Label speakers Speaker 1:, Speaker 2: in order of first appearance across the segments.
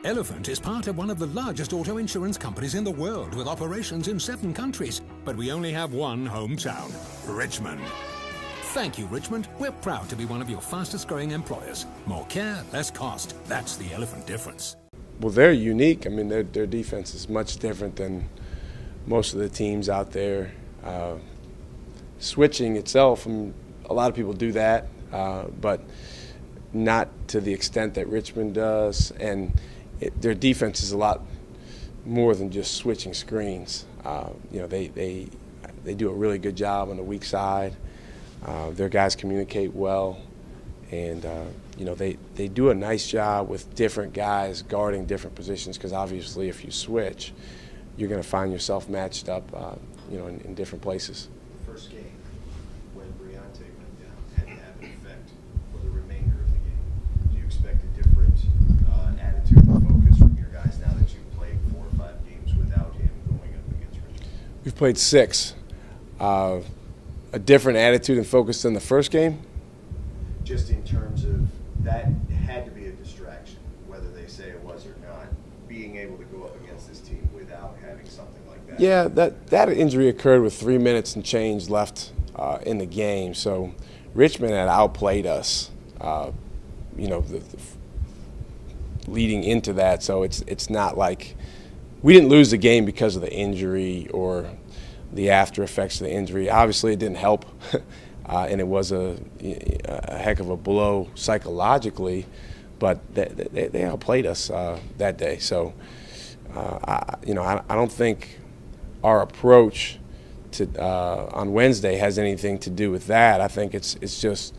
Speaker 1: Elephant is part of one of the largest auto insurance companies in the world with operations in 7 countries. But we only have one hometown, Richmond. Thank you, Richmond. We're proud to be one of your fastest growing employers. More care, less cost. That's the Elephant difference.
Speaker 2: Well, they're unique. I mean, their defense is much different than most of the teams out there. Switching itself, I mean, a lot of people do that, but not to the extent that Richmond does. And their defense is a lot more than just switching screens. You know, they do a really good job on the weak side. Their guys communicate well, and you know, they do a nice job with different guys guarding different positions, because obviously if you switch, you're going to find yourself matched up, you know, in different places.
Speaker 3: First game, when Briante went down, had to have an effect for the remainder of the game. Do you expect a different attitude and focus from your guys now that you've played 4 or 5 games without him going up against Richmond?
Speaker 2: We've played 6. A different attitude and focus than the first game?
Speaker 3: Just in terms of that had to be a distraction, whether they say it was or not, being able to go up against this team without having something like that.
Speaker 2: Yeah, that injury occurred with 3 minutes and change left in the game. So Richmond had outplayed us, you know, leading into that. So it's not like we didn't lose the game because of the injury or the after effects of the injury. Obviously, it didn't help, and it was a heck of a blow psychologically, but they outplayed us that day. So, you know, I don't think our approach to on Wednesday has anything to do with that. I think it's just,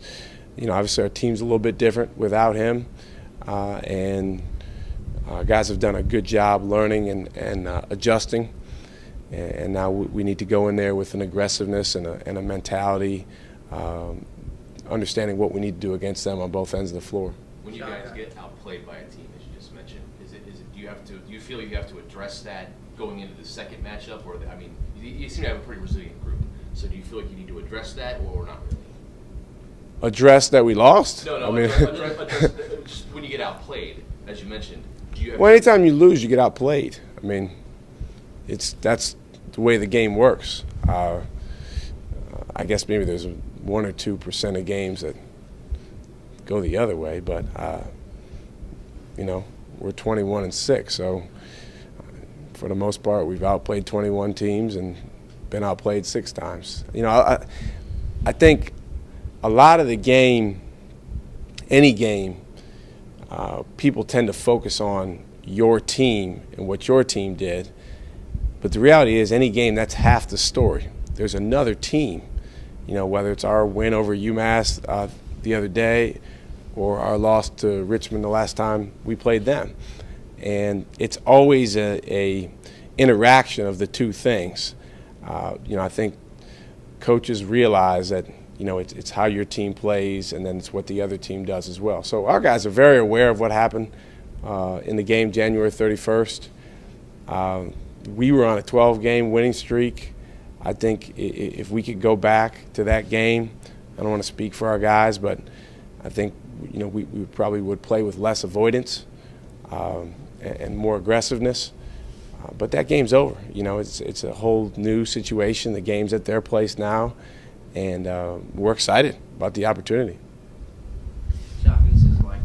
Speaker 2: you know, obviously our team's a little bit different without him, and guys have done a good job learning and adjusting. And now we need to go in there with an aggressiveness and a mentality, understanding what we need to do against them on both ends of the floor.
Speaker 4: When you guys get outplayed by a team, as you just mentioned, do you feel you have to address that going into the second matchup, or I mean, you seem to have a pretty resilient group. So do you feel like you need to address that, or not really?
Speaker 2: Address that we lost?
Speaker 4: No.
Speaker 2: I mean,
Speaker 4: address just when you get outplayed, as you mentioned. Do you have
Speaker 2: well, anytime you lose, you get outplayed. I mean, that's the way the game works. I guess maybe there's 1 or 2% of games that go the other way, but you know, we're 21-6, so for the most part, we've outplayed 21 teams and been outplayed 6 times. You know, I think a lot of the game, any game, people tend to focus on your team and what your team did. But the reality is, any game, that's half the story. There's another team, you know, whether it's our win over UMass the other day or our loss to Richmond the last time we played them. And it's always a interaction of the two things. You know, I think coaches realize that, you know, it's how your team plays, and then it's what the other team does as well. So our guys are very aware of what happened in the game January 31st. We were on a 12-game winning streak. I think if we could go back to that game, I don't want to speak for our guys, but I think, you know, we probably would play with less avoidance and more aggressiveness. But that game's over. You know, it's a whole new situation. The game's at their place now, and we're excited about the opportunity.
Speaker 5: Shaka, this is like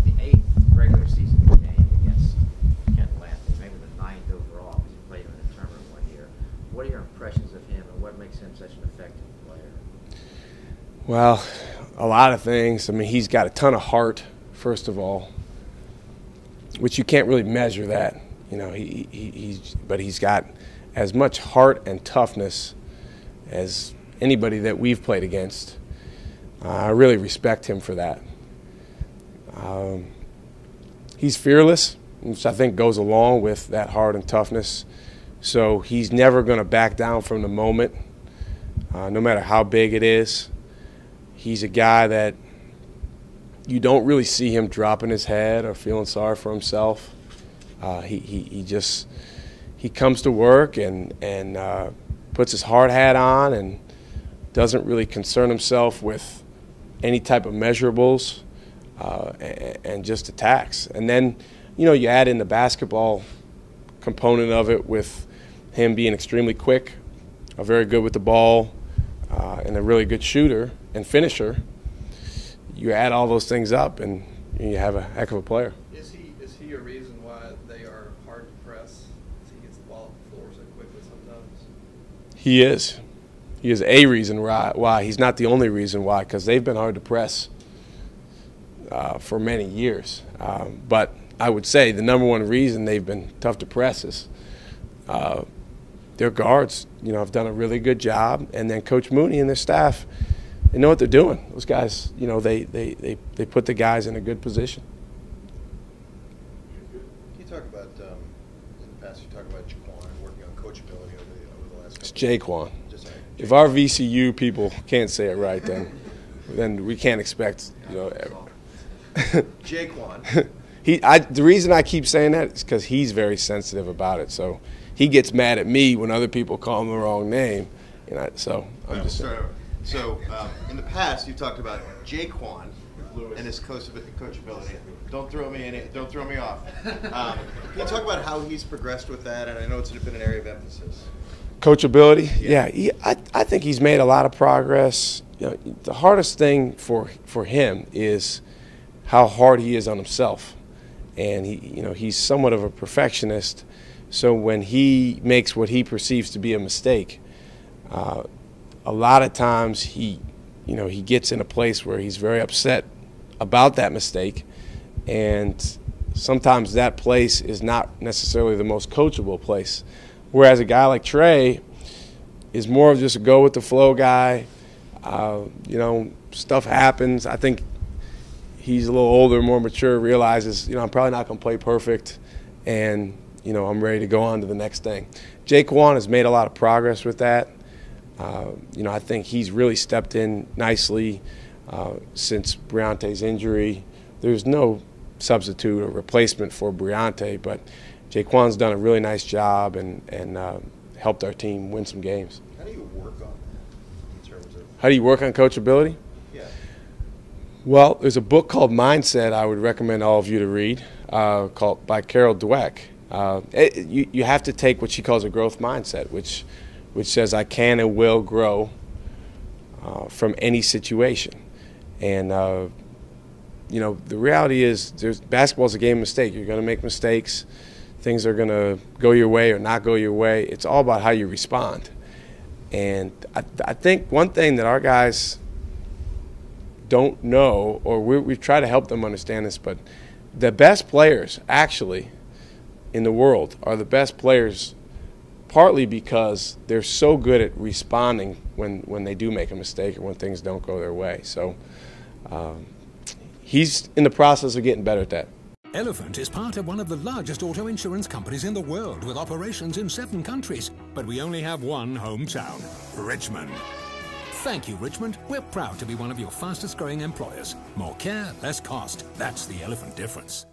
Speaker 5: the 8th regular season game against Kent Latham, maybe the 9th overall, because he played in the tournament 1 year. What are your impressions of him, and what makes him such an effective player?
Speaker 2: Well, a lot of things. I mean, he's got a ton of heart, first of all, which you can't really measure that. You know, but he's got as much heart and toughness as anybody that we've played against. I really respect him for that. He's fearless, which I think goes along with that heart and toughness. So he's never going to back down from the moment, no matter how big it is. He's a guy that you don't really see him dropping his head or feeling sorry for himself. He comes to work and puts his hard hat on and doesn't really concern himself with any type of measurables and just attacks. And then you know, you add in the basketball component of it with him being extremely quick, very good with the ball, and a really good shooter and finisher. You add all those things up, and you have a heck of a player.
Speaker 6: Is he a reason why they are hard to press? He gets the ball off the floor so quickly sometimes.
Speaker 2: He is. He is a reason why. He's not the only reason why, because they've been hard to press for many years. But I would say the number one reason they've been tough to press is their guards, you know, have done a really good job, and then Coach Mooney and their staff, they know what they're doing. Those guys, you know, they put the guys in a good position.
Speaker 3: Can you talk about, in the past, you talked about Jaquan working on coachability over the last couple
Speaker 2: It's Jaquan.
Speaker 3: Just
Speaker 2: If our VCU people can't say it right, then we can't expect, you know.
Speaker 3: Jaquan.
Speaker 2: The reason I keep saying that is because he's very sensitive about it. So he gets mad at me when other people call him the wrong name. You know, so I'm just saying.
Speaker 3: So in the past, you talked about Jaquan and his coachability. Don't throw me in it. Don't throw me off. Can you talk about how he's progressed with that? And I know it's been an area of emphasis.
Speaker 2: Coachability, yeah. I think he's made a lot of progress. You know, the hardest thing for him is how hard he is on himself, and he's somewhat of a perfectionist. So when he makes what he perceives to be a mistake, a lot of times he gets in a place where he's very upset about that mistake, and sometimes that place is not necessarily the most coachable place. Whereas a guy like Trey is more of just a go-with-the-flow guy. You know, stuff happens. I think he's a little older, more mature, realizes, you know, I'm probably not going to play perfect, and, you know, I'm ready to go on to the next thing. Jaquan has made a lot of progress with that. You know, I think he's really stepped in nicely since Briante's injury. There's no substitute or replacement for Briante, but Jaquan's done a really nice job and helped our team win some games.
Speaker 3: How do you work on that in terms of?
Speaker 2: How do you work on coachability?
Speaker 3: Yeah.
Speaker 2: Well, there's a book called Mindset I would recommend all of you to read, by Carol Dweck. You have to take what she calls a growth mindset, which says I can and will grow from any situation. And you know, the reality is, basketball is a game of mistake. You're going to make mistakes. Things are going to go your way or not go your way. It's all about how you respond. And I think one thing that our guys don't know, or we try to help them understand this, but the best players actually in the world are the best players partly because they're so good at responding when they do make a mistake or when things don't go their way. So he's in the process of getting better at that.
Speaker 1: Elephant is part of one of the largest auto insurance companies in the world with operations in 7 countries. But we only have one hometown, Richmond. Thank you, Richmond. We're proud to be one of your fastest growing employers. More care, less cost. That's the Elephant difference.